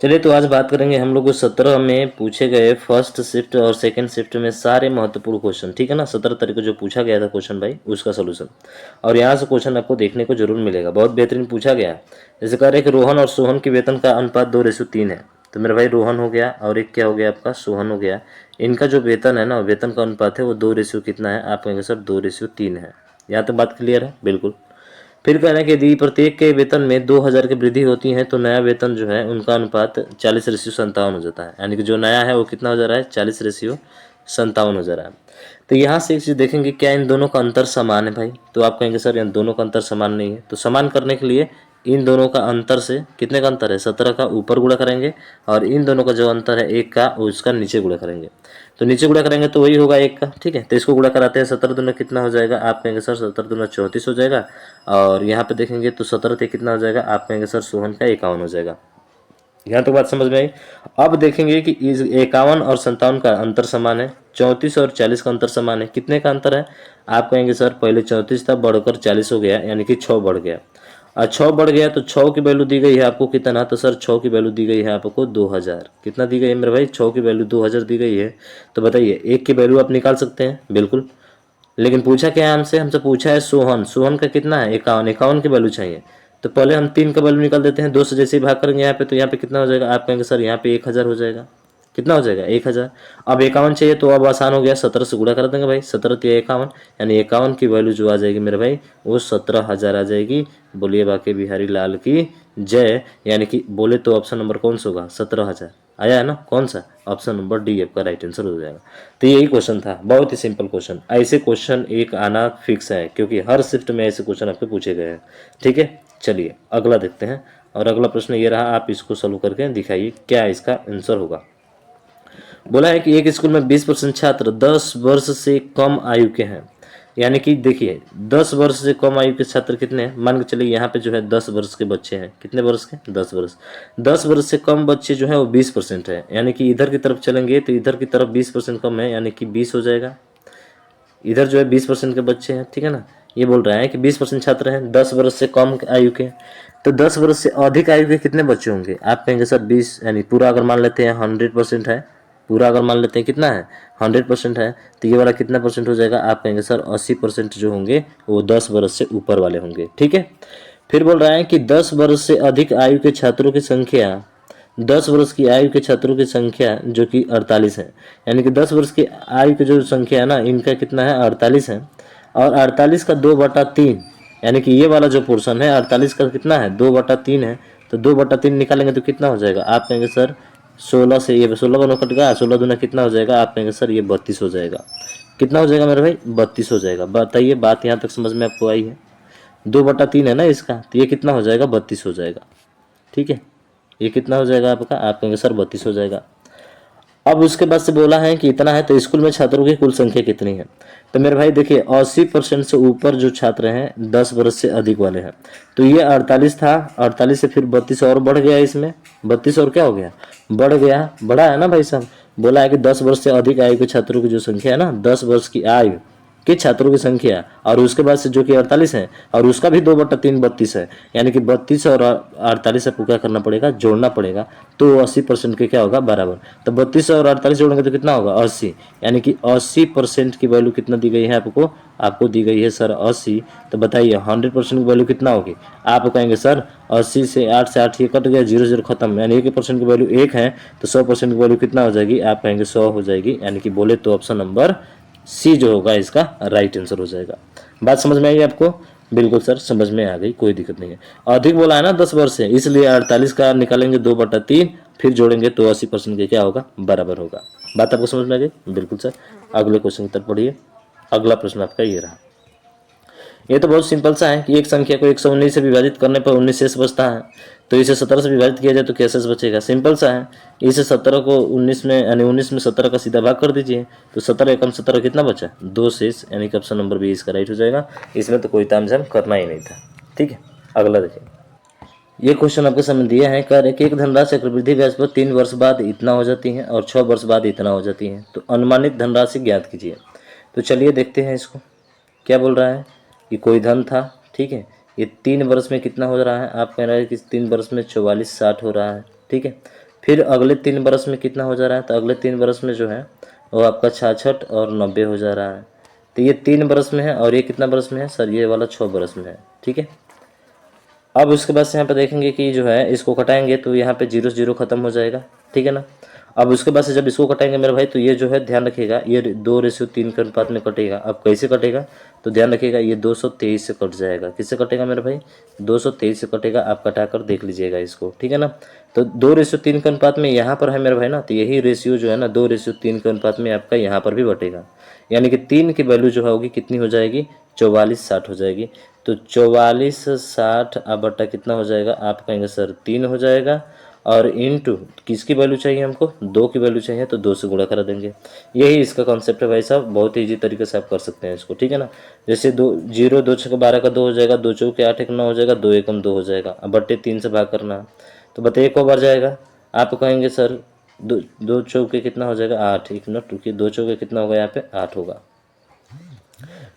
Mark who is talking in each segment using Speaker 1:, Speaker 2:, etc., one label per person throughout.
Speaker 1: चलिए तो आज बात करेंगे हम लोग को 17 में पूछे गए फर्स्ट शिफ्ट और सेकंड शिफ्ट में सारे महत्वपूर्ण क्वेश्चन, ठीक है ना। 17 तारीख को जो पूछा गया था क्वेश्चन भाई, उसका सोल्यूशन। और यहाँ से क्वेश्चन आपको देखने को जरूर मिलेगा, बहुत बेहतरीन पूछा गया है। जैसे कह रहे हैं कि रोहन और सोहन के वेतन का अनुपात 2:3 है। तो मेरा भाई रोहन हो गया और एक क्या हो गया आपका, सोहन हो गया। इनका जो वेतन है ना, वेतन का अनुपात है वो 2 कितना है, आप कहेंगे सर 2:3 है। यहाँ तक बात क्लियर है, बिल्कुल। फिर कह रहे हैं कि यदि प्रत्येक के वेतन में 2,000 की वृद्धि होती है तो नया वेतन जो है उनका अनुपात 40:57 हो जाता है। यानी कि जो नया है वो कितना हो जा रहा है, 40:57 हो जा रहा है। तो यहाँ से एक चीज़ देखेंगे, क्या इन दोनों का अंतर समान है भाई। तो आप कहेंगे सर इन दोनों का अंतर समान नहीं है। तो समान करने के लिए इन दोनों का अंतर से कितने का अंतर है, 17 का ऊपर गुणा करेंगे और इन दोनों का जो अंतर है 1 का, उसका नीचे गुणा करेंगे। तो नीचे गुणा करेंगे तो वही होगा 1 का, ठीक है। तो इसको गुणा कराते हैं, 17 दूना कितना हो जाएगा, आप कहेंगे सर 17 दूना 34 हो जाएगा। और यहाँ पे देखेंगे तो 17 ते कितना हो जाएगा, आप कहेंगे सर सोहन का 51 हो जाएगा। यहाँ तो बात समझ में आई। अब देखेंगे कि इस 51 और 57 का अंतर समान है, 34 और 40 का अंतर समान है। कितने का अंतर है, आप कहेंगे सर पहले 34 था, बढ़कर 40 हो गया, यानी कि 6 बढ़ गया। और 6 बढ़ गया तो 6 की वैल्यू दी गई है आपको कितना, तो सर 6 की वैल्यू दी गई है आपको 2000। कितना दी गई है मेरे भाई, 6 की वैल्यू 2000 दी गई है। तो बताइए 1 की वैल्यू आप निकाल सकते हैं, बिल्कुल। लेकिन पूछा क्या है हमसे, हमसे पूछा है सोहन। सोहन का कितना है, 51। 51 की वैल्यू चाहिए। तो पहले हम 3 का वैल्यू निकाल देते हैं, 2 से जैसे ही भाग करेंगे यहाँ पे, तो यहाँ पे कितना हो जाएगा, आप कहेंगे सर यहाँ पे 1000 हो जाएगा। कितना हो जाएगा, 1000। अब 51 चाहिए तो अब आसान हो गया, 17 से गुणा कर देंगे भाई, 17 तिया 51, यानी 51 की वैल्यू जो आ जाएगी मेरे भाई वो 17,000 आ जाएगी। बोलिए बाके बिहारी लाल की जय। यानी कि बोले तो ऑप्शन नंबर कौन सा होगा, 17,000 आया है ना। कौन सा, ऑप्शन नंबर डी आपका राइट आंसर हो जाएगा। तो यही क्वेश्चन था, बहुत ही सिंपल क्वेश्चन। ऐसे क्वेश्चन एक आना फिक्स है क्योंकि हर शिफ्ट में ऐसे क्वेश्चन आपके पूछे गए हैं, ठीक है। चलिए अगला देखते हैं। और अगला प्रश्न ये रहा, आप इसको सॉल्व करके दिखाइए क्या इसका आंसर होगा। बोला है कि एक स्कूल में 20% छात्र 10 वर्ष से कम आयु के हैं। यानी कि देखिए 10 वर्ष से कम आयु के छात्र कितने हैं, मान के चलिए यहाँ पे जो है 10 वर्ष के बच्चे हैं। कितने वर्ष के, 10 वर्ष। 10 वर्ष से कम बच्चे जो है वो 20% है। यानी कि इधर की तरफ चलेंगे तो इधर की तरफ 20% कम है, यानी कि 20 हो जाएगा। इधर जो है 20% के बच्चे हैं, ठीक है ना। ये बोल रहा है कि 20% छात्र हैं 10 वर्ष से कम आयु के। तो 10 वर्ष से अधिक आयु के कितने बच्चे होंगे, आप कहेंगे सर 20। यानी पूरा अगर मान लेते हैं 100% है, पूरा अगर मान लेते हैं कितना है, 100% है, तो ये वाला कितना परसेंट हो जाएगा, आप कहेंगे सर 80% जो होंगे वो 10 वर्ष से ऊपर वाले होंगे, ठीक है। फिर बोल रहा है कि 10 वर्ष से अधिक आयु के छात्रों की संख्या, 10 वर्ष की आयु के छात्रों की संख्या जो कि 48 है। यानी कि 10 वर्ष की आयु की जो संख्या है ना, इनका कितना है, 48 है। और 48 का 2/3, यानी कि ये वाला जो पोर्शन है 48 का कितना है, 2/3 है। तो 2/3 निकालेंगे तो कितना हो जाएगा, आप कहेंगे सर 16 से ये 16 का कट गया, 16 दूना कितना हो जाएगा, आप कहेंगे सर ये 32 हो जाएगा। कितना हो जाएगा मेरे भाई, 32 हो जाएगा। बताइए बात यहाँ तक समझ में आपको आई है। 2/3 है ना इसका, तो ये कितना हो जाएगा, 32 हो जाएगा, ठीक है। ये कितना हो जाएगा आपका, आप कहेंगे सर 32 हो जाएगा। अब उसके बाद से बोला है कि इतना है तो स्कूल में छात्रों की कुल संख्या कितनी है। तो मेरे भाई देखिए 80% से ऊपर जो छात्र हैं 10 वर्ष से अधिक वाले हैं। तो ये 48 था, 48 से फिर 32 और बढ़ गया, इसमें 32 और क्या हो गया, बढ़ गया, बढ़ा है ना भाई साहब। बोला है कि 10 वर्ष से अधिक आयु के छात्रों की जो संख्या है ना, 10 वर्ष की आयु के छात्रों की संख्या, और उसके बाद से जो कि 48 है, और उसका भी 2/3 32 है। यानी कि 32 और 48 आपको क्या करना पड़ेगा, जोड़ना पड़ेगा। तो 80% के क्या होगा, बराबर। तो 32 और 48 जोड़ेंगे तो कितना होगा, 80। यानी कि 80% की वैल्यू कितना दी गई है आपको, आपको दी गई है सर 80। तो बताइए 100% की वैल्यू कितना होगी, आप कहेंगे सर 80 से 8 से 8 ये कट गया, 0 0 खत्म, यानी 1% की वैल्यू 1 है। तो 100% की वैल्यू कितना हो जाएगी, आप कहेंगे 100 हो जाएगी। यानी कि बोले तो ऑप्शन नंबर सी जो होगा इसका राइट आंसर हो जाएगा। बात समझ में आई आपको, बिल्कुल सर समझ में आ गई, कोई दिक्कत नहीं है। अधिक बोला है ना 10 वर्ष से, इसलिए 48 का निकालेंगे 2/3, फिर जोड़ेंगे तो 80% के क्या होगा, बराबर होगा। बात आपको समझ में आ गई, बिल्कुल सर। अगले क्वेश्चन की तरफ पढ़िए। अगला प्रश्न आपका ये रहा। ये तो बहुत सिंपल सा है कि एक संख्या को 119 से विभाजित करने पर 19 शेष बचता है। तो इसे 17 से विभाजित किया जाए तो क्या शेष बचेगा, सिंपल सा है। इसे 17 को 19 में, यानी 19 में 17 का सीधा भाग कर दीजिए। तो 17 एकम 17 कितना बचा, 2 शेष, यानी कि ऑप्शन नंबर बी इसका राइट हो जाएगा। इसमें तो कोई तामझाम करना ही नहीं था, ठीक है। अगला देखिए, ये क्वेश्चन आपके सामने दिया है, कर एक धनराशि चक्रवृद्धि ब्याज पर 3 वर्ष बाद इतना हो जाती है और 6 वर्ष बाद इतना हो जाती है। तो अनुमानित धनराशि ज्ञात कीजिए। तो चलिए देखते हैं इसको, क्या बोल रहा है कि कोई धन था, ठीक है। ये 3 वर्ष में कितना हो रहा है, आप कह रहे हैं कि 3 वर्ष में 4460 हो रहा है, ठीक है। फिर अगले 3 बरस में कितना हो जा रहा है, तो अगले 3 बरस में जो है वो आपका 66 और 90 हो जा रहा है। तो ये 3 बरस में है और ये कितना बरस में है सर, ये वाला 6 बरस में है। ठीक है, अब उसके बाद से यहाँ पे देखेंगे कि जो है इसको कटाएंगे तो यहाँ पे 0 से 0 खत्म हो जाएगा। ठीक है ना। अब उसके बाद से जब इसको कटाएंगे मेरे भाई, तो ये जो है ध्यान रखिएगा ये 2:3 के अनुपात में कटेगा। अब कैसे कटेगा, तो ध्यान रखिएगा ये 223 से कट जाएगा। किससे कटेगा मेरे भाई, 223 से कटेगा। आप कटा कर देख लीजिएगा इसको। ठीक है ना। तो 2:3 के अनुपात में यहाँ पर है मेरे भाई ना, तो यही रेशियो जो है ना 2:3 के अनुपात में आपका यहाँ पर भी बटेगा। यानी कि 3 की वैल्यू जो होगी कितनी हो जाएगी, 44:60 हो जाएगी। तो 44:60 अब बट्टा कितना हो जाएगा, आप कहेंगे सर 3 हो जाएगा। और इंटू किसकी वैल्यू चाहिए हमको, 2 की वैल्यू चाहिए, तो 2 से गुणा करा देंगे। यही इसका कॉन्सेप्ट है भाई साहब, बहुत ही ईजी तरीके से आप कर सकते हैं इसको। ठीक है ना। जैसे 2 0 2 6 12 का 2 हो जाएगा, 2 चौके 8 1 9 हो जाएगा, 2 एकम 2 हो जाएगा। अब बट्टे 3 से भाग करना है, तो बताइए को बार जाएगा। आप कहेंगे सर 2 चौके कितना हो जाएगा 8, 1 मिनट रुकिए, 2 चौके कितना होगा यहाँ पे 8 होगा।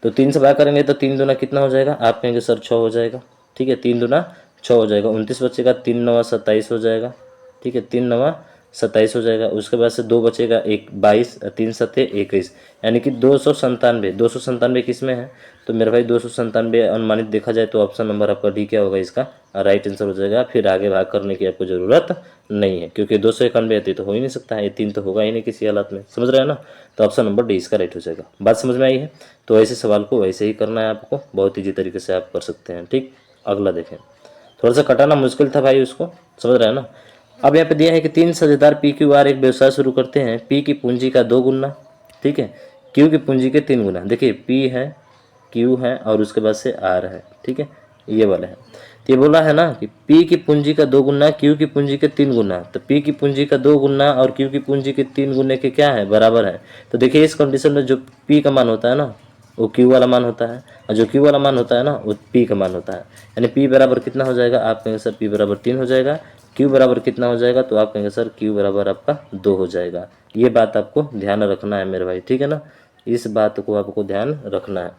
Speaker 1: तो 3 से भाग करेंगे तो 3 दूना कितना हो जाएगा, आप कहेंगे सर 6 हो जाएगा। ठीक है, 3 दूना 6 हो जाएगा। 29 बचेगा, 3 9 27 हो जाएगा। ठीक है, 3 9 27 हो जाएगा। उसके बाद से 2 बचेगा, 1 22, 3 7 21, यानी कि 297। 297 किस में है, तो मेरे भाई 297 अनुमानित देखा जाए तो ऑप्शन नंबर आपका डी क्या होगा, इसका राइट आंसर हो जाएगा। फिर आगे भाग करने की आपको ज़रूरत नहीं है, क्योंकि 291 आती तो हो ही नहीं सकता है, ये 3 तो होगा ही नहीं किसी हालत में। समझ रहे हैं ना। तो ऑप्शन नंबर डी इसका राइट हो जाएगा। बात समझ में आई है। तो ऐसे सवाल को वैसे ही करना है आपको, बहुत ईजी तरीके से आप कर सकते हैं। ठीक, अगला देखें। थोड़ा सा कटाना मुश्किल था भाई उसको, समझ रहे हैं ना। अब यहाँ पे दिया है कि 3 साझेदार पी क्यू आर एक व्यवसाय शुरू करते हैं। पी की पूंजी का 2 गुना, ठीक है, क्यू की पूंजी के 3 गुना। देखिए पी है, क्यू है और उसके बाद से आर है। ठीक है, ये वाला है। तो ये बोला है ना कि पी की पूंजी का 2 गुना, क्यू की पूंजी के 3 गुना। तो पी की पूंजी का 2 गुना और क्यू की पूंजी के 3 गुने के क्या है, बराबर है। तो देखिए इस कंडीशन में जो पी का मान होता है ना वो क्यू वाला मान होता है, और जो क्यू वाला मान होता है ना वो पी का मान होता है। यानी पी बराबर कितना हो जाएगा, आप कहेंगे सर पी बराबर 3 हो जाएगा। क्यू बराबर कितना हो जाएगा, तो आप कहेंगे सर क्यू बराबर आपका 2 हो जाएगा। ये बात आपको ध्यान रखना है मेरे भाई। ठीक है ना, इस बात को आपको ध्यान रखना है।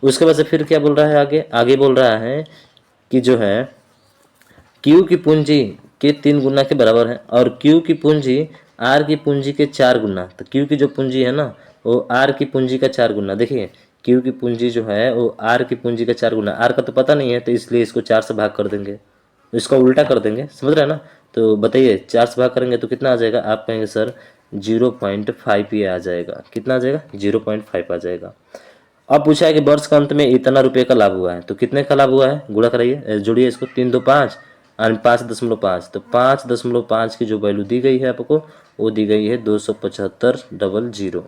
Speaker 1: उसके बाद से फिर क्या बोल रहा है आगे, आगे बोल रहा है कि जो है क्यू की पूंजी के 3 गुना के बराबर है और क्यू की पूंजी आर की पूंजी के 4 गुना। तो क्यू की जो पूंजी है ना वो आर की पूंजी का 4 गुना। देखिए क्यू की पूंजी जो है वो आर की पूंजी का 4 गुना। आर का तो पता नहीं है तो इसलिए इसको 4 से भाग कर देंगे, इसका उल्टा कर देंगे। समझ रहे हैं ना। तो बताइए 4 से भाग करेंगे तो कितना आ जाएगा, आप कहेंगे सर 0.5 ये आ जाएगा। कितना आ जाएगा, 0.5 आ जाएगा। अब पूछा है कि वर्ष के अंत में इतना रुपये का लाभ हुआ है, तो कितने का लाभ हुआ है, गुणा कराइए, जोड़िए इसको। 3 2 5 और 5.5, तो 5.5 की जो वैल्यू दी गई है आपको वो दी गई है 275,000।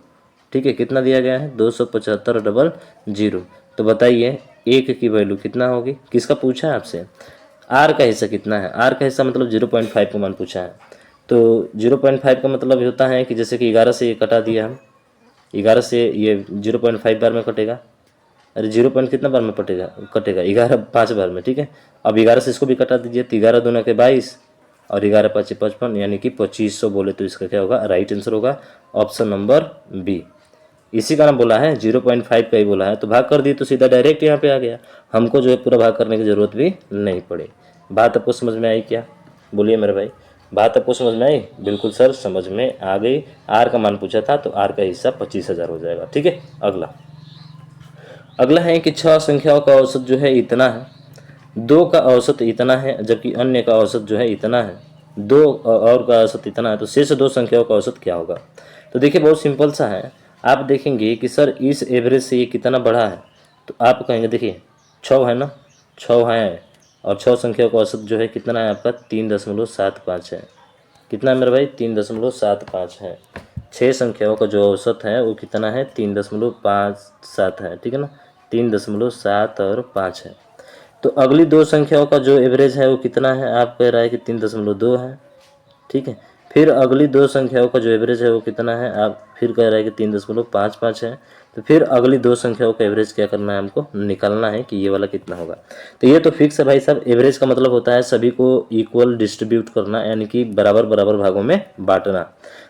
Speaker 1: ठीक है, कितना दिया गया है, 275,000। तो बताइए एक की वैल्यू कितना होगी, किसका पूछा है आपसे, आर का हिस्सा कितना है। आर का हिस्सा मतलब 0.5 का मान पूछा है। तो 0.5 का मतलब होता है कि जैसे कि 11 से ये कटा दिया हम, 11 से ये 0.5 बार में कटेगा। अरे 0 पॉइंट कितना बार में कटेगा, कटेगा 11 5 बार में। ठीक है, अब 11 से इसको भी कटा दीजिए, तो 11 दूना के 22 और 11 5 55, यानी कि 2500 बोले तो इसका क्या होगा, राइट आंसर होगा ऑप्शन नंबर बी। इसी का नाम बोला है, 0.5 का ही बोला है। तो भाग कर दिए तो सीधा डायरेक्ट यहाँ पे आ गया, हमको जो है पूरा भाग करने की जरूरत भी नहीं पड़ी। बात आपको समझ में आई क्या, बोलिए मेरे भाई, बात आपको समझ में आई। बिल्कुल सर समझ में आ गई। आर का मान पूछा था तो आर का हिस्सा 25,000 हो जाएगा। ठीक है, अगला है कि 6 संख्याओं का औसत जो है इतना है, 2 का औसत इतना है, जबकि अन्य का औसत जो है इतना है, 2 और का औसत इतना है, तो शेष 2 संख्याओं का औसत क्या होगा। तो देखिए बहुत सिंपल सा है। आप देखेंगे कि सर इस एवरेज से ये कितना बड़ा है, तो आप कहेंगे देखिए 6 है ना, 6 है और 6 संख्याओं का औसत जो है कितना है आपका 3.75 है। कितना है मेरे भाई, 3.75 है। 6 संख्याओं का जो औसत है वो कितना है, 3.57 है। ठीक है ना, 3.7 और 5 है। तो अगली 2 संख्याओं का जो एवरेज है वो कितना है, आप कह रहा है कि 3.2 है। ठीक है, फिर अगली 2 संख्याओं का जो एवरेज है वो कितना है, आप फिर कह रहा है कि 3.55 है। तो फिर अगली 2 संख्याओं का एवरेज क्या करना है, हमको निकालना है कि ये वाला कितना होगा। तो ये तो फिक्स है भाई साहब। एवरेज का मतलब होता है सभी को इक्वल डिस्ट्रीब्यूट करना, यानी कि बराबर बराबर भागों में बांटना।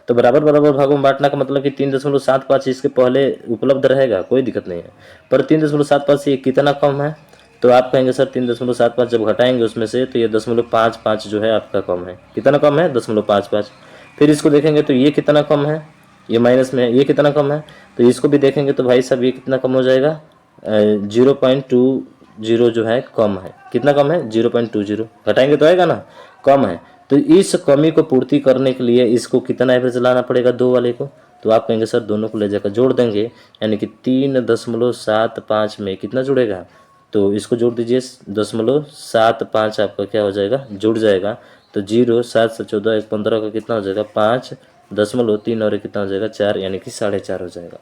Speaker 1: तो बराबर बराबर भागों में बांटना का मतलब कि 3.75 इसके पहले उपलब्ध रहेगा, कोई दिक्कत नहीं है। पर 3.75 से ये कितना कम है, तो आप कहेंगे सर 3.75 जब घटाएंगे उसमें से तो ये 0.55 जो है आपका कम है। कितना कम है? 0.55। फिर इसको देखेंगे तो ये कितना कम है, ये माइनस में है, ये कितना कम है, तो इसको भी देखेंगे तो भाई साहब ये कितना कम हो जाएगा, 0.20 जो है कम है। कितना कम है? 0.20। घटाएंगे तो आएगा ना, कम है। तो इस कमी को पूर्ति करने के लिए इसको कितना एवरेज लाना पड़ेगा, दो वाले को? तो आप कहेंगे सर दोनों को ले जाकर जोड़ देंगे, यानी कि 3.75 में कितना जुड़ेगा, तो इसको जोड़ दीजिए, 0.75 आपका क्या हो जाएगा, जुड़ जाएगा। तो 0, 7 से 14, 15 का कितना हो जाएगा, 5.3 और कितना हो जाएगा, 4, यानी कि 4.5 हो जाएगा।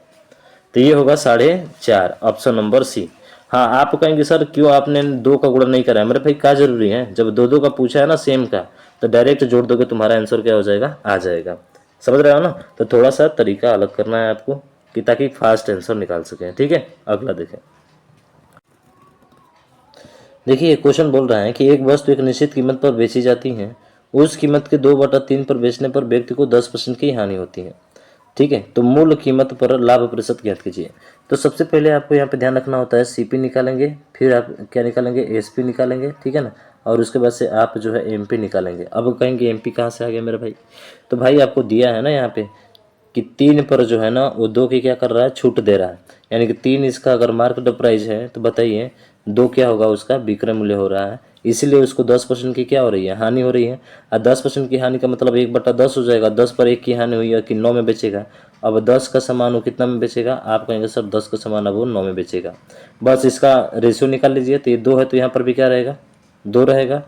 Speaker 1: तो ये होगा 4.5, ऑप्शन नंबर सी। हाँ, आप कहेंगे सर क्यों आपने 2 का गुणा नहीं करा है? मेरे भाई क्या जरूरी है, जब 2 का पूछा है ना सेम का, तो डायरेक्ट जोड़ दोगे, तुम्हारा आंसर क्या हो जाएगा, आ जाएगा। समझ रहे हो ना? तो थोड़ा सा तरीका अलग करना है आपको, कि ताकि फास्ट आंसर निकाल सकें। ठीक है, अगला देखें। देखिए क्वेश्चन बोल रहा है कि एक वस्तु एक निश्चित कीमत पर बेची जाती है, उस कीमत के 2/3 पर बेचने पर व्यक्ति को 10% की हानि होती है। ठीक है, तो मूल कीमत पर लाभ प्रतिशत ज्ञात कीजिए। तो सबसे पहले आपको यहाँ पे ध्यान रखना होता है, सीपी निकालेंगे, फिर आप क्या निकालेंगे, एसपी निकालेंगे, ठीक है ना, और उसके बाद से आप जो है एमपी निकालेंगे। अब कहेंगे एमपी कहाँ से आ गया मेरे भाई, तो भाई आपको दिया है ना यहाँ पे कि 3 पर जो है ना वो 2 की क्या कर रहा है, छूट दे रहा है, यानी कि 3 इसका अगर मार्केट प्राइस है तो बताइए 2 क्या होगा, उसका विक्रय मूल्य हो रहा है, इसीलिए उसको 10% की क्या हो रही है, हानि हो रही है। और 10% की हानि का मतलब 1/10 हो जाएगा, 10 पर 1 की हानि हुई है कि 9 में बेचेगा। अब 10 का सामान वो कितना में बेचेगा, आप कहेंगे सर 10 का सामान अब वो 9 में बेचेगा। बस इसका रेशियो निकाल लीजिए, तो ये 2 है तो यहाँ पर भी क्या रहेगा, 2 रहेगा।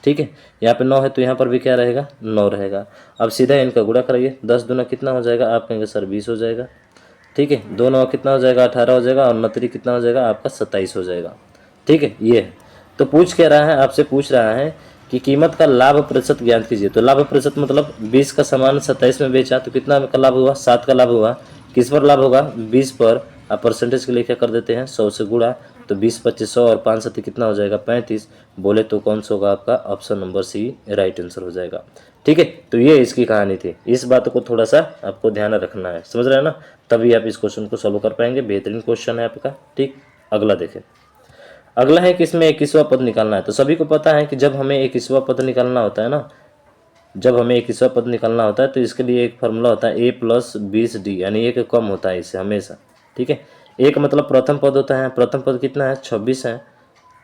Speaker 1: ठीक है, यहाँ पे 9 है तो यहाँ पर भी क्या रहेगा, 9 रहेगा। अब सीधा इनका गुणा कराइए, 10 दूना कितना हो जाएगा, आप कहेंगे सर 20 हो जाएगा। ठीक है, 2 9 कितना हो जाएगा, 18 हो जाएगा, और 9 कितना हो जाएगा आपका, 27 हो जाएगा। ठीक है, ये है। तो पूछ क्या रहा है, आपसे पूछ रहा है कि कीमत का लाभ प्रतिशत ज्ञात कीजिए। तो लाभ प्रतिशत मतलब 20 का सामान 27 में बेचा तो कितना का लाभ हुआ, 7 का लाभ हुआ। किस पर लाभ होगा, 20 पर। आप परसेंटेज के लिए क्या कर देते हैं, 100 से गुणा, तो 20 25 100 और 5 7 कितना हो जाएगा, 35। बोले तो कौन सा होगा आपका, option number C right answer हो जाएगा। ठीक है, तो ये इसकी कहानी थी। इस बात को थोड़ा सा आपको ध्यान रखना है, समझ रहे हैं ना, तभी आप इस क्वेश्चन को सॉल्व कर पाएंगे। बेहतरीन क्वेश्चन है आपका। ठीक, अगला देखें। अगला है कि इसमें 21वां पद निकालना है। तो सभी को पता है कि जब हमें 21वां पद निकालना होता है ना, जब हमें 21वां पद निकालना होता है तो इसके लिए एक फार्मूला होता है a+20d, यानी एक कम होता है इससे हमेशा। ठीक है, एक मतलब प्रथम पद होता है, प्रथम पद कितना है, 26 है।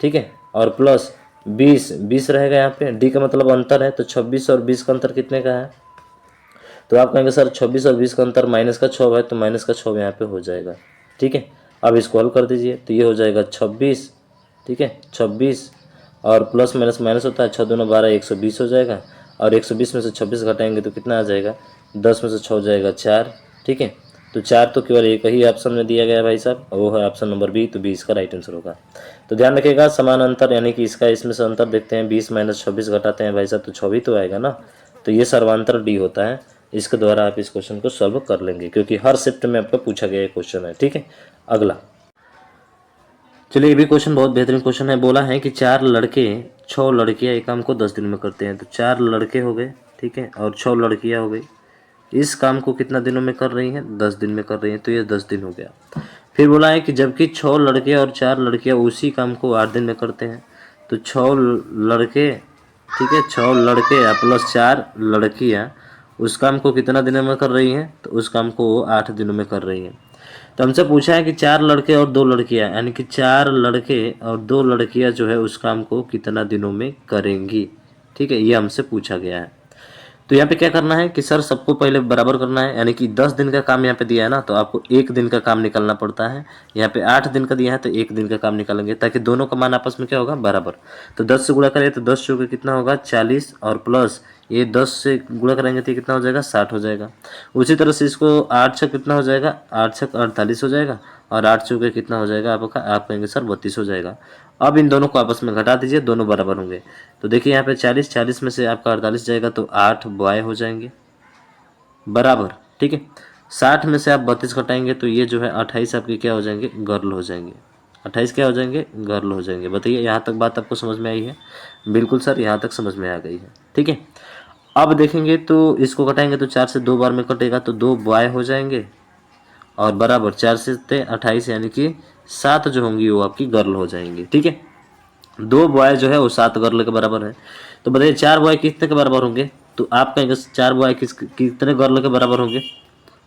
Speaker 1: ठीक है, और प्लस 20 रहेगा यहाँ पे, डी का मतलब अंतर है, तो 26 और 20 का अंतर कितने का है, तो आप कहेंगे सर 26 और 20 का अंतर -6 है, तो -6 यहाँ पे हो जाएगा। ठीक है, अब इसको हल कर दीजिए, तो ये हो जाएगा 26। ठीक है, 26 और प्लस माइनस माइनस होता है, 6 दूना 12, 120 हो जाएगा, और 120 में से 26 घटाएंगे तो कितना आ जाएगा, 10 में से 6 हो जाएगा 4। ठीक है, तो 4 तो केवल एक ही ऑप्शन में दिया गया है भाई साहब, और वो है ऑप्शन नंबर बी, तो 20 का राइट आंसर होगा। तो ध्यान रखिएगा, समान अंतर, यानी कि इसका इसमें से अंतर देखते हैं, 20 - 26 घटाते हैं भाई साहब, तो 26 तो आएगा ना, तो ये सर्वांतर डी होता है। इसके द्वारा आप इस क्वेश्चन को सॉल्व कर लेंगे, क्योंकि हर शिफ्ट में आपका पूछा गया क्वेश्चन है। ठीक है, अगला चलिए, ये भी क्वेश्चन बहुत बेहतरीन क्वेश्चन है। बोला है कि 4 लड़के 6 लड़कियां एक काम को 10 दिन में करते हैं। तो 4 लड़के हो गए, ठीक है, और 6 लड़कियां हो गई, इस काम को कितना दिनों में कर रही हैं, 10 दिन में कर रही हैं, तो ये 10 दिन हो गया। फिर बोला है कि जबकि 6 लड़के और 4 लड़कियां उसी काम को 8 दिन में करते हैं। तो 6 लड़के, ठीक है, 6 लड़के प्लस 4 लड़कियां उस काम को कितना दिनों में कर रही हैं, तो उस काम को वो 8 दिनों में कर रही हैं। तो हमसे पूछा है कि 4 लड़के और 2 लड़कियां, यानी कि 4 लड़के और 2 लड़कियां जो है उस काम को कितना दिनों में करेंगी। ठीक है, ये हमसे पूछा गया है। तो यहाँ पे क्या करना है कि सर सबको पहले बराबर करना है, यानी कि 10 दिन का काम यहाँ पे दिया है ना, तो आपको 1 दिन का काम निकालना पड़ता है। यहाँ पे 8 दिन का दिया है तो 1 दिन का काम निकालेंगे, ताकि दोनों का मान आपस में क्या होगा, बराबर। तो 10 से गुणा करें तो 10 चौके कितना होगा, 40, और प्लस ये 10 से गुणा करेंगे तो कितना हो जाएगा, 60 हो जाएगा। उसी तरह से इसको 8 छक कितना हो जाएगा, 8 छक 48 हो जाएगा, और 8 चौके कितना हो जाएगा आपका, आप कहेंगे सर 32 हो जाएगा। अब इन दोनों को आपस में घटा दीजिए, दोनों बराबर होंगे। तो देखिए यहाँ पे 40 में से आपका 48 जाएगा, तो 8 बॉय हो जाएंगे बराबर। ठीक है, 60 में से आप 32 घटाएंगे तो ये जो है 28 आपके क्या हो जाएंगे, गर्ल हो जाएंगे। 28 क्या हो जाएंगे, गर्ल हो जाएंगे। बताइए यहाँ तक बात आपको समझ में आई है? बिल्कुल सर, यहाँ तक समझ में आ गई है। ठीक है, अब देखेंगे तो इसको घटाएंगे तो 4 से 2 बार में कटेगा, तो 2 बॉय हो जाएंगे, और बराबर 4 से 28, यानी कि 7 जो होंगी वो आपकी गर्ल हो जाएंगी। ठीक है, 2 बॉय जो है वो 7 गर्ल के बराबर है। तो बताइए 4 बॉय कितने के बराबर होंगे? तो आप कहेंगे 4 बॉय कितने गर्ल के बराबर होंगे?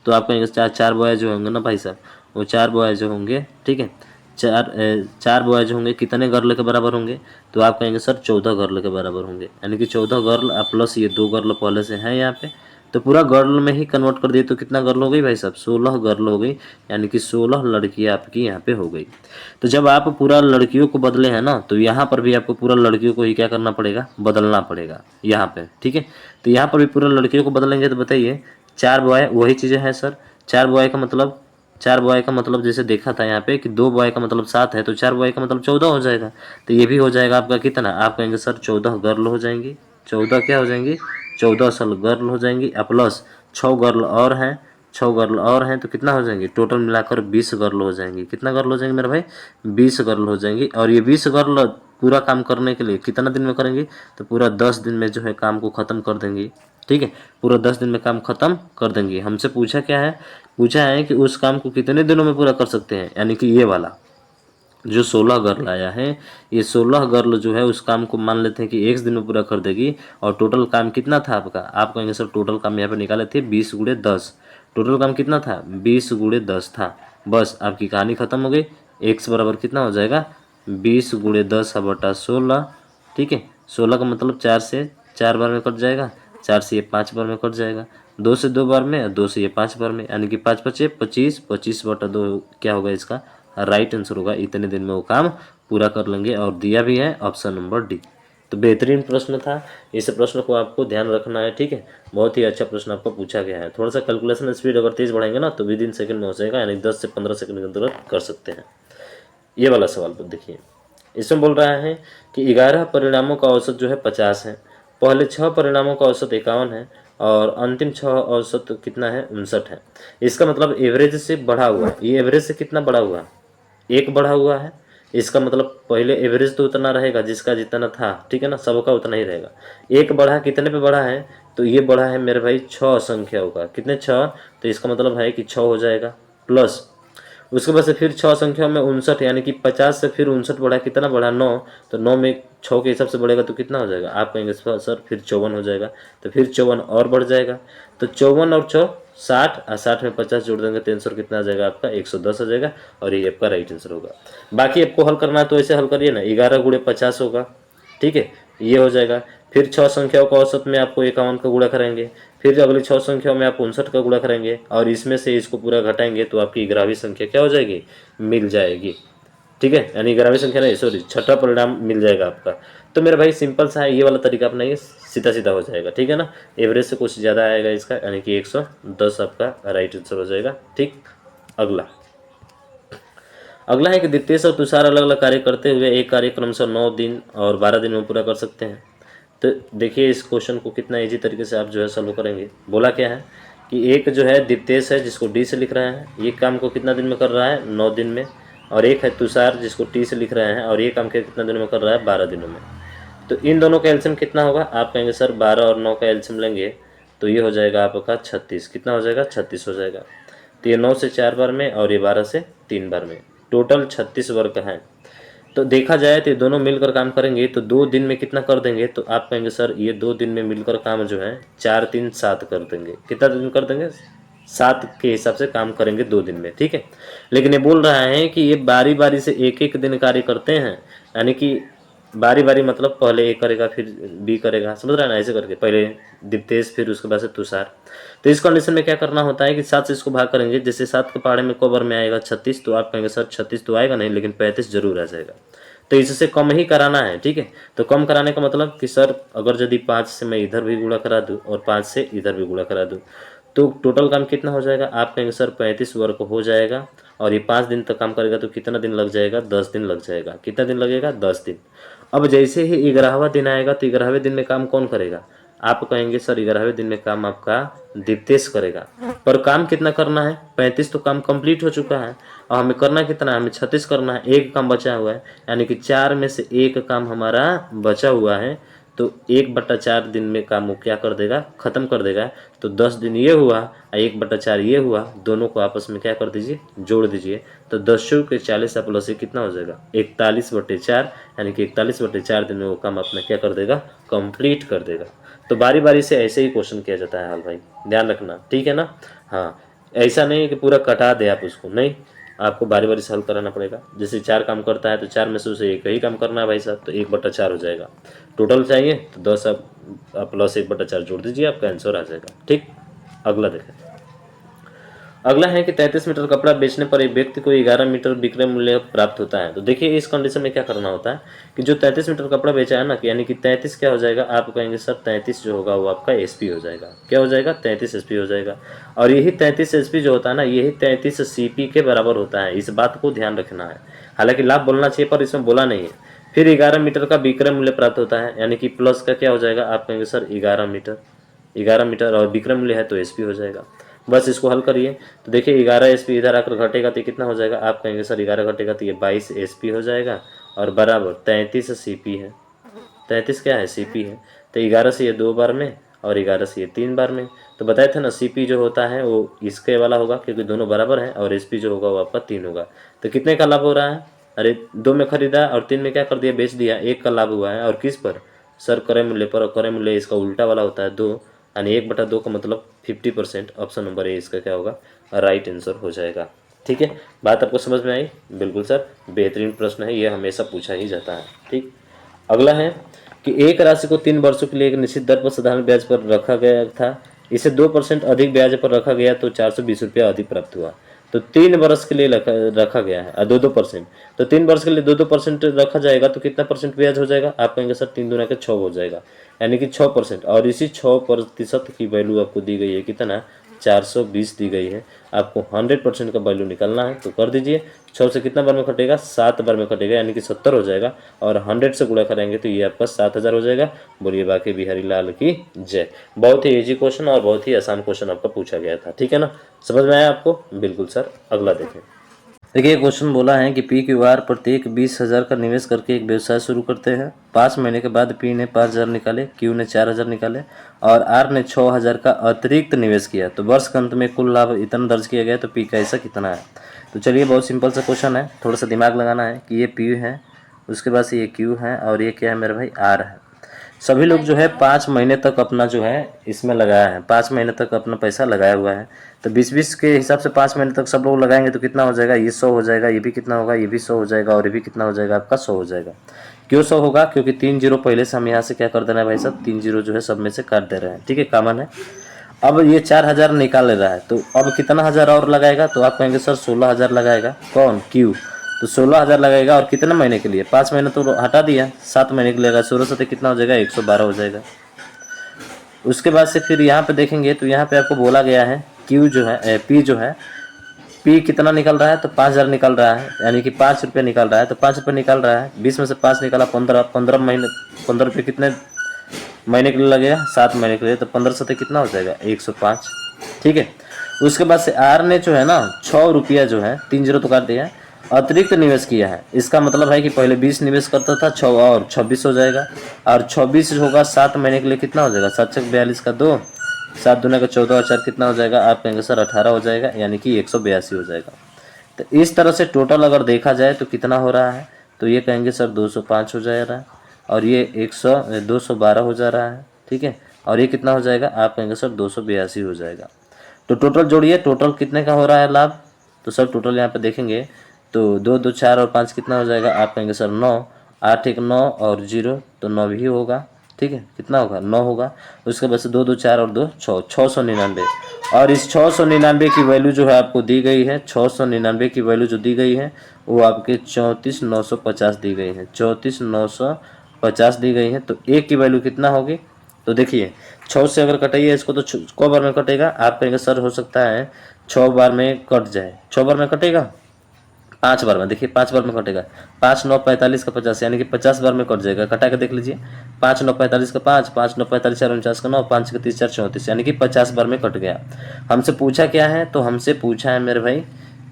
Speaker 1: तो आप कहेंगे चार बॉय जो होंगे ना भाई साहब, वो 4 बॉय जो होंगे, ठीक है, 4 बॉय जो होंगे कितने गर्ल के बराबर होंगे? तो आप कहेंगे सर 14 गर्ल के बराबर होंगे, यानी कि 14 गर्ल प्लस ये 2 गर्ल पहले से हैं यहाँ पे, तो पूरा गर्ल में ही कन्वर्ट कर दिए तो कितना गर्ल हो गई भाई साहब? 16 गर्ल हो गई, यानी कि 16 लड़कियाँ आपकी यहाँ पे हो गई। तो जब आप पूरा लड़कियों को बदले हैं ना, तो यहाँ पर भी आपको पूरा लड़कियों को ही क्या करना पड़ेगा? बदलना पड़ेगा यहाँ पे, ठीक है। तो यहाँ पर भी पूरा लड़कियों को बदलेंगे तो बताइए 4 बॉय वही चीज़ें हैं सर। 4 बॉय का मतलब, 4 बॉय का मतलब जैसे देखा था यहाँ पे कि 2 बॉय का मतलब 7 है, तो 4 बॉय का मतलब 14 हो जाएगा। तो ये भी हो जाएगा आपका कितना? आप कहेंगे सर 14 गर्ल हो जाएंगी। 14 क्या हो जाएंगी? 14 असल गर्ल हो जाएंगी, प्लस 6 गर्ल और हैं, 6 गर्ल और हैं, तो कितना हो जाएंगी? टोटल मिलाकर 20 गर्ल हो जाएंगी। कितना गर्ल हो जाएंगी मेरे भाई? 20 गर्ल हो जाएंगी। और ये 20 गर्ल पूरा काम करने के लिए कितना दिन में करेंगी? तो पूरा 10 दिन में जो है काम को ख़त्म कर देंगी, ठीक है। पूरा 10 दिन में काम खत्म कर देंगे। हमसे पूछा क्या है? पूछा है कि उस काम को कितने दिनों में पूरा कर सकते हैं, यानी कि ये वाला जो 16 गर्ल आया है, ये 16 गर्ल जो है उस काम को मान लेते हैं कि 1 दिन में पूरा कर देगी। और टोटल काम कितना था आपका? आप कहेंगे सर टोटल काम यहाँ पे निकाले थे 20 गुणे 10। टोटल काम कितना था? 20 गुणे 10 था। बस आपकी कहानी खत्म हो गई। एक्स बराबर कितना हो जाएगा? 20 गुणे 10 बटा 16, ठीक है। 16 का मतलब 4 से 4 बार में कट जाएगा, 4 से ये 5 बार में कट जाएगा, 2 से 2 बार में, 2 से ये 5 बार में, यानी कि 5 पचे 25, 25 बटा 2 क्या होगा इसका? राइट आंसर होगा। इतने दिन में वो काम पूरा कर लेंगे, और दिया भी है ऑप्शन नंबर डी। तो बेहतरीन प्रश्न था, इस प्रश्न को आपको ध्यान रखना है, ठीक है। बहुत ही अच्छा प्रश्न आपको पूछा गया है। थोड़ा सा कैलकुलेशन स्पीड अगर तेज बढ़ाएंगे ना तो विद इन सेकंड में हो जाएगा, यानी 10 से 15 सेकंड के अंदर कर सकते हैं। ये वाला सवाल तो देखिए, इसमें बोल रहा है कि 11 परिणामों का औसत जो है 50 है, पहले 6 परिणामों का औसत 51 है, और अंतिम 6 औसत कितना है? 59 है। इसका मतलब एवरेज से बढ़ा हुआ है। ये एवरेज से कितना बढ़ा हुआ? 1 बढ़ा हुआ है। इसका मतलब पहले एवरेज तो उतना रहेगा जिसका जितना था, ठीक है ना, सबका उतना ही रहेगा। 1 बढ़ा कितने पे बढ़ा है? तो ये बढ़ा है मेरे भाई 6 संख्याओं का। कितने? 6। तो इसका मतलब है कि 6 हो जाएगा, प्लस उसके बाद से फिर 6 संख्या में 59, यानी कि 50 से फिर 59 बढ़ा, कितना बढ़ा? 9। तो 9 में 6 के हिसाब से बढ़ेगा तो कितना हो जाएगा? आप कहेंगे सर फिर 54 हो जाएगा। तो फिर 54 और बढ़ जाएगा, तो 54 और 4 60, और 60 में 50 जोड़ देंगे तो आंसर कितना आ जाएगा आपका? 110 आ जाएगा, और ये आपका राइट आंसर होगा। बाकी आपको हल करना है तो ऐसे हल करिए ना, 11 गुणे 50 होगा, ठीक है, ये हो जाएगा। फिर 6 संख्याओं का औसत में आपको 51 का गुणा करेंगे, फिर अगली 6 संख्याओं में आप 59 का गुणा करेंगे, और इसमें से इसको पूरा घटाएंगे तो आपकी 11वीं संख्या क्या हो जाएगी? मिल जाएगी, ठीक है। यानी 11वीं संख्या नहीं, सॉरी, छठा परिणाम मिल जाएगा आपका। तो मेरा भाई सिंपल सा है, ये वाला तरीका अपना, ये सीधा सीधा हो जाएगा, ठीक है ना। एवरेज से कुछ ज़्यादा आएगा इसका, यानी कि 110 आपका राइट आंसर हो जाएगा, ठीक। अगला अगला है कि दितेश और तुषार अलग अलग कार्य करते हुए एक कार्य क्रमशः 9 दिन और 12 दिन में पूरा कर सकते हैं। तो देखिए इस क्वेश्चन को कितना इजी तरीके से आप जो है सॉल्व करेंगे। बोला क्या है कि एक जो है दिप्तेश है जिसको डी से लिख रहे हैं, ये काम को कितना दिन में कर रहा है? 9 दिन में। और एक है तुषार जिसको टी से लिख रहे हैं, और ये काम के कितना दिनों में कर रहा है? 12 दिनों में। तो इन दोनों का एल्सियम कितना होगा? आप कहेंगे सर 12 और 9 का एल्सियम लेंगे तो ये हो जाएगा आपका 36। कितना हो जाएगा? 36 हो जाएगा। तो ये 9 से 4 बार में, और ये 12 से 3 बार में, टोटल 36 वर्ग है। तो देखा जाए तो ये दोनों मिलकर काम करेंगे तो 2 दिन में कितना कर देंगे? तो आप कहेंगे सर ये 2 दिन में मिलकर काम जो है 4 3 7 कर देंगे। कितना दिन कर देंगे? 7 के हिसाब से काम करेंगे 2 दिन में, ठीक है। लेकिन ये बोल रहा है कि ये बारी बारी से एक एक दिन कार्य करते हैं, यानी कि बारी बारी मतलब पहले ए करेगा फिर बी करेगा, समझ रहा है ना, ऐसे करके पहले दिप्तेश फिर उसके बाद से तुषार। तो इस कंडीशन में क्या करना होता है कि 7 से इसको भाग करेंगे। जैसे 7 के पहाड़े में कवर में आएगा 36, तो आप कहेंगे सर 36 तो आएगा नहीं, लेकिन 35 जरूर आ जाएगा। तो इससे कम ही कराना है, ठीक है। तो कम कराने का मतलब कि सर अगर यदि 5 से मैं इधर भी गुणा करा दूँ और 5 से इधर भी गुणा करा दूँ तो टोटल काम कितना हो जाएगा? आप कहेंगे सर 35 वर्ग हो जाएगा, और ये 5 दिन तक काम करेगा तो कितना दिन लग जाएगा? 10 दिन लग जाएगा। कितना दिन लगेगा? 10 दिन। अब जैसे ही 11वां दिन आएगा तो 11वें दिन में काम कौन करेगा? आप कहेंगे सर 11वें दिन में काम आपका दिप्तेश करेगा। पर काम कितना करना है? 35 तो काम कंप्लीट हो चुका है, और हमें करना कितना है? हमें 36 करना है। एक काम बचा हुआ है, यानी कि 4 में से एक काम हमारा बचा हुआ है। तो 1/4 दिन में काम वो क्या कर देगा, ख़त्म कर देगा। तो 10 दिन ये हुआ और 1/4 ये हुआ, दोनों को आपस में क्या कर दीजिए, जोड़ दीजिए। तो 10 के 40 प्लस कितना हो जाएगा, 41/4, यानी कि 41/4 दिन में वो काम अपना क्या कर देगा, कंप्लीट कर देगा। तो बारी बारी से ऐसे ही क्वेश्चन किया जाता है हाल भाई, ध्यान रखना, ठीक है ना। हाँ, ऐसा नहीं है कि पूरा कटा दे आप उसको, नहीं, आपको बारी बारी से हल कराना पड़ेगा। जैसे 4 काम करता है तो 4 में से उसे एक ही काम करना है भाई साहब, तो 1/4 हो जाएगा। टोटल चाहिए तो 10 आप प्लस 1/4 जोड़ दीजिए, आपका आंसर आ जाएगा। ठीक, अगला देखें। अगला है कि 33 मीटर कपड़ा बेचने पर एक व्यक्ति को 11 मीटर विक्रय मूल्य प्राप्त होता है। तो देखिए इस कंडीशन में क्या करना होता है कि जो 33 मीटर कपड़ा बेचा है ना, यानी कि 33 क्या हो जाएगा, आप कहेंगे सर 33 जो होगा वो आपका एसपी हो जाएगा। क्या हो जाएगा, 33 एसपी हो जाएगा। और यही 33 एसपी जो होता है ना, यही 33 सीपी के बराबर होता है। इस बात को ध्यान रखना है। हालांकि लाभ बोलना चाहिए पर इसमें बोला नहीं है। फिर 11 मीटर का विक्रय मूल्य प्राप्त होता है, यानी कि प्लस का क्या हो जाएगा, आप कहेंगे सर 11 मीटर और विक्रय मूल्य है तो एसपी हो जाएगा। बस इसको हल करिए। तो देखिए 11 एसपी इधर आकर घटेगा तो कितना हो जाएगा, आप कहेंगे सर 11 घटेगा तो ये 22 एसपी हो जाएगा और बराबर 33 सीपी है। 33 क्या है, सीपी है। तो 11 से ये 2 बार में और 11 से ये 3 बार में। तो बताए थे ना, सीपी जो होता है वो इसके वाला होगा क्योंकि दोनों बराबर हैं, और एसपी जो होगा वो आपका 3 होगा। तो कितने का लाभ हो रहा है, अरे 2 में खरीदा और 3 में क्या कर दिया, बेच दिया, 1 का लाभ हुआ है। और किस पर, सर क्रय मूल्य पर। और क्रय मूल्य इसका उल्टा वाला होता है 2, यानी 1/2 का मतलब 50%। ऑप्शन नंबर ए इसका क्या होगा, राइट आंसर हो जाएगा। ठीक है, बात आपको समझ में आई, बिल्कुल सर, बेहतरीन प्रश्न है, ये हमेशा पूछा ही जाता है। ठीक, अगला है कि एक राशि को 3 वर्षों के लिए एक निश्चित दर पर साधारण ब्याज पर रखा गया था, इसे 2% अधिक ब्याज पर रखा गया तो 420 रुपया अधिक प्राप्त हुआ। तो 3 वर्ष के लिए रखा गया है 2%। तो 3 वर्ष के लिए 2% रखा जाएगा तो कितना परसेंट ब्याज हो जाएगा, आप कहेंगे सर 3 दूना के 6 हो जाएगा, यानी कि 6%। और इसी 6% की वैल्यू आपको दी गई है, कितना, 420 दी गई है। आपको 100% का वैल्यू निकालना है तो कर दीजिए। 6 से कितना बार में कटेगा, 7 बार में कटेगा, यानी कि 70 हो जाएगा। और 100 से गुणा करेंगे तो ये आपका 7000 हो जाएगा। बोलिए बाकी बिहारी लाल की जय। बहुत ही इजी क्वेश्चन और बहुत ही आसान क्वेश्चन आपका पूछा गया था, ठीक है ना, समझ में आया आपको, बिल्कुल सर। अगला देखें। देखिए क्वेश्चन बोला है कि पी क्यू आर प्रत्येक 20,000 का निवेश करके एक व्यवसाय शुरू करते हैं। 5 महीने के बाद पी ने 5,000 निकाले, क्यू ने 4,000 निकाले और आर ने 6,000 का अतिरिक्त निवेश किया। तो वर्ष के अंत में कुल लाभ इतना दर्ज किया गया, तो पी का ऐसा कितना है। तो चलिए बहुत सिंपल सा क्वेश्चन है, थोड़ा सा दिमाग लगाना है कि ये पी है, उसके बाद से ये क्यू है और ये क्या है मेरे भाई, आर है। सभी लोग जो है 5 महीने तक अपना जो है इसमें लगाया है, 5 महीने तक अपना पैसा लगाया हुआ है। तो 20-20 के हिसाब से 5 महीने तक सब लोग लगाएंगे तो कितना हो जाएगा, ये 100 हो जाएगा, ये भी कितना होगा, ये भी 100 हो जाएगा और ये भी कितना हो जाएगा, आपका 100 हो जाएगा। क्यों 100 होगा, क्योंकि 3 जीरो पहले से हम यहाँ से क्या कर देना है भाई साहब, 3 जीरो जो है सब में से काट दे रहे हैं, ठीक है, कॉमन है। अब ये 4,000 निकाल ले रहा है तो अब कितना हज़ार और लगाएगा, तो आप कहेंगे सर 16,000 लगाएगा, कौन, क्यू। तो 16,000 लगेगा और कितने महीने के लिए, 5 महीने तो हटा दिया, 7 महीने के लिए लगेगा, 16 से कितना हो जाएगा, 112 हो जाएगा। उसके बाद से फिर यहाँ पे देखेंगे तो यहाँ पे आपको बोला गया है क्यू जो है, पी जो है, पी कितना निकल रहा है, तो 5,000 निकल रहा है, यानी कि 5 रुपये निकल रहा है। तो 5 रुपये निकल रहा है, 20 में से 5 निकाला, 15 महीने, 15 रुपये कितने महीने के लिए लगेगा, 7 महीने के लिए। तो 15 से कितना हो जाएगा, 105, ठीक है। उसके बाद से आर ने जो है ना 6 रुपया जो है, 3 जीरो तो काट दिया है, अतिरिक्त निवेश किया है। इसका मतलब है कि पहले 20 निवेश करता था, 6 और 26 हो जाएगा। और 26 होगा 7 महीने के लिए, कितना हो जाएगा, 7 छक 42 का 2, 7 दूना का 14 और 4 कितना हो जाएगा, आप कहेंगे सर 18 हो जाएगा, यानी कि 182 हो जाएगा। तो इस तरह से टोटल अगर देखा जाए तो कितना हो रहा है, तो ये कहेंगे सर 205 हो जा रहा है और ये 212 हो जा रहा है, ठीक है। और ये कितना हो जाएगा, आप कहेंगे सर 282 हो जाएगा। तो टोटल जोड़िए, टोटल कितने का हो रहा है लाभ, तो सर टोटल यहाँ पे देखेंगे तो 2 2 4 और 5 कितना हो जाएगा, आप कहेंगे सर 9, 8 1 9 और 0 तो 9 भी होगा, ठीक है, कितना होगा, 9 होगा। उसके बाद से 2 2 4 और 2 6, 699। और इस 699 की वैल्यू जो है आपको दी गई है, 699 की वैल्यू जो दी गई है वो आपके 34,950 दी गई है, 34,950 दी गई है। तो एक की वैल्यू कितना होगी, तो देखिए 6 से अगर कटाइए इसको तो क बार में कटेगा, आप कहेंगे सर हो सकता है 6 बार में कट जाए, 6 बार में कटेगा, 5 बार में, देखिए 5 बार में कटेगा, 5 9 45 का 50, यानी कि 50 बार में कट जाएगा। कटा के देख लीजिए, 5 9 45 का 5, 5 9 45 4 49 का 9, 5 का 30 4 34, यानी कि 50 बार में कट गया। हमसे पूछा क्या है, तो हमसे पूछा है मेरे भाई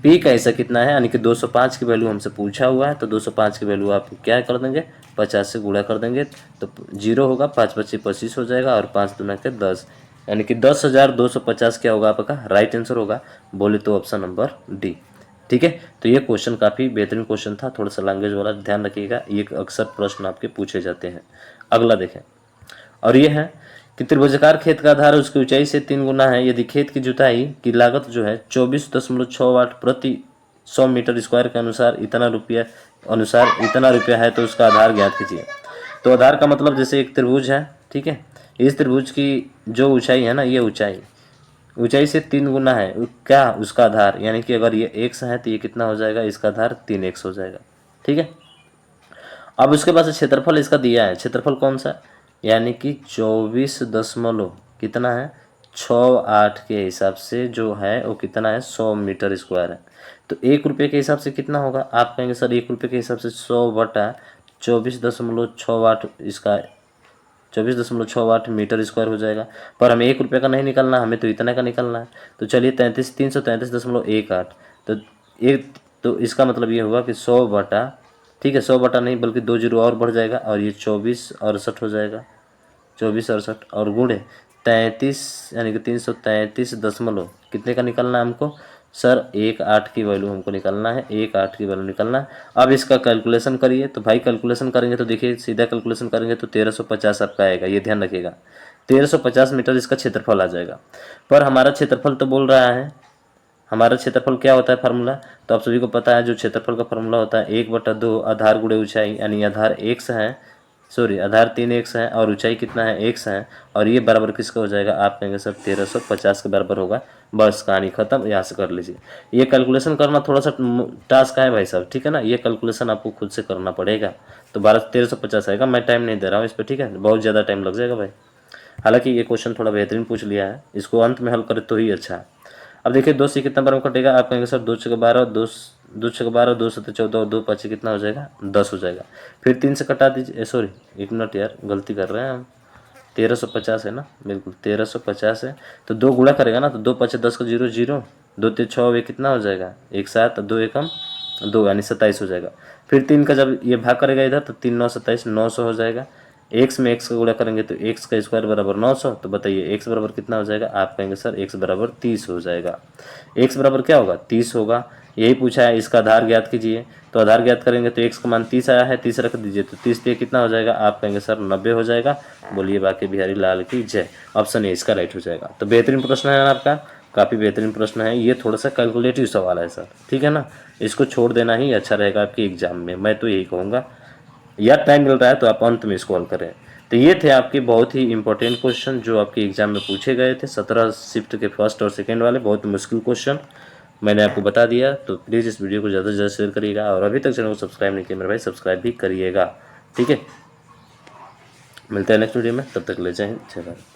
Speaker 1: पी का ऐसा कितना है, यानी कि 205 की वैल्यू हमसे पूछा हुआ है, तो 205 की वैल्यू आप क्या कर देंगे, 50 से गुणा कर देंगे, तो 0 होगा, 5 25 25 हो जाएगा, और 5 दूना के 10, यानी कि 10,250 क्या होगा आपका राइट आंसर होगा, बोले तो ऑप्शन नंबर डी। ठीक है, तो ये क्वेश्चन काफ़ी बेहतरीन क्वेश्चन था, थोड़ा सा लैंग्वेज वाला ध्यान रखिएगा, ये अक्सर प्रश्न आपके पूछे जाते हैं। अगला देखें, और ये है कि त्रिभुजाकार खेत का आधार उसकी ऊंचाई से 3 गुना है, यदि खेत की जुताई की लागत जो है 24.68 प्रति 100 मीटर स्क्वायर के अनुसार इतना रुपया है, तो उसका आधार ज्ञात कीजिए। तो आधार का मतलब जैसे एक त्रिभुज है, ठीक है, इस त्रिभुज की जो ऊंचाई है ना, ये ऊंचाई से 3 गुना है क्या उसका आधार, यानी कि अगर ये x है तो ये कितना हो जाएगा, इसका आधार 3x हो जाएगा। ठीक है, अब उसके बाद क्षेत्रफल इसका दिया है, क्षेत्रफल कौन सा, यानी कि 24 दशमलव कितना है 68 के हिसाब से जो है वो कितना है 100 मीटर स्क्वायर है। तो 1 रुपये के हिसाब से कितना होगा, आप कहेंगे सर 1 रुपये के हिसाब से 100 बटा 24.68 इसका 24.68 मीटर स्क्वायर हो जाएगा। पर हमें 1 रुपये का नहीं निकलना, हमें तो इतना का निकलना है। तो चलिए 333.18, तो एक, तो इसका मतलब ये हुआ कि 100 बटा, ठीक है 100 बटा नहीं बल्कि 2 जीरो और बढ़ जाएगा, और ये 2468 हो जाएगा, 2468 और गुणे 33, यानी कि 333 दशमलव कितने का निकलना है हमको, सर 1.8 की वैल्यू हमको निकलना है, 1.8 की वैल्यू निकलना है। अब इसका कैलकुलेशन करिए, तो भाई कैलकुलेशन करेंगे तो देखिए सीधा कैलकुलेशन करेंगे तो 1350 आपका आएगा, ये ध्यान रखिएगा 1350 मीटर इसका क्षेत्रफल आ जाएगा। पर हमारा क्षेत्रफल तो बोल रहा है, हमारा क्षेत्रफल क्या होता है फार्मूला, तो आप सभी को पता है जो क्षेत्रफल का फार्मूला होता है 1/2 आधार गुणे ऊंचाई, यानी आधार x है, सॉरी आधार 3x है और ऊंचाई कितना है x है, और ये बराबर किसका हो जाएगा, आप कहेंगे सर 1350 के बराबर होगा। बस कहानी खत्म, यहाँ से कर लीजिए। ये कैलकुलेशन करना थोड़ा सा टास्क है भाई साहब, ठीक है ना, ये कैलकुलेशन आपको खुद से करना पड़ेगा। तो 1350 आएगा, मैं टाइम नहीं दे रहा हूँ इस पर, ठीक है, बहुत ज़्यादा टाइम लग जाएगा भाई। हालांकि ये क्वेश्चन थोड़ा बेहतरीन पूछ लिया है, इसको अंत में हल करे तो ही अच्छा है। अब देखिए 2 से कितना बार में कटेगा, आप कहेंगे सर 2 छः 12, 2 छः 12, 2 7 14 और 2 5 कितना हो जाएगा 10 हो जाएगा। फिर 3 से कटा दीजिए, सॉरी 1 मिनट यार गलती कर रहे हैं हम, 1350 है ना, बिल्कुल 1350 है, तो 2 गुणा करेगा ना, तो 2 5 10 का 0 0, 2 3 6 कितना हो जाएगा 1 7, 2 एकम 2, यानी 27 हो जाएगा। फिर 3 का जब ये भाग करेगा इधर तो 3 9 27, 900 हो जाएगा। x में x का गुणा करेंगे तो x का स्क्वायर बराबर 900, तो बताइए x बराबर कितना हो जाएगा, आप कहेंगे सर x बराबर 30 हो जाएगा। x बराबर क्या होगा 30 होगा, यही पूछा है, इसका आधार ज्ञात कीजिए। तो आधार ज्ञात करेंगे तो x का मान 30 आया है, 30 रख दीजिए, तो 30 पे कितना हो जाएगा, आप कहेंगे सर 90 हो जाएगा। बोलिए बाकी बिहारी लाल की जय, ऑप्शन ए इसका राइट हो जाएगा। तो बेहतरीन प्रश्न है आपका, काफ़ी बेहतरीन प्रश्न है, ये थोड़ा सा कैलकुलेटिव सवाल है सर, ठीक है ना, इसको छोड़ देना ही अच्छा रहेगा आपके एग्जाम में, मैं तो यही कहूँगा। या टाइम मिल रहा है तो आप अंत में इसको हल करें। तो ये थे आपके बहुत ही इंपॉर्टेंट क्वेश्चन जो आपके एग्जाम में पूछे गए थे, 17 शिफ्ट के फर्स्ट और सेकंड वाले, बहुत मुश्किल क्वेश्चन मैंने आपको बता दिया। तो प्लीज़ इस वीडियो को ज़्यादा से ज़्यादा शेयर करिएगा, और अभी तक चैनल को सब्सक्राइब नहीं किया मेरे भाई सब्सक्राइब भी करिएगा, ठीक है। मिलते हैं नेक्स्ट वीडियो में, तब तक ले जय हिंद जय भारत।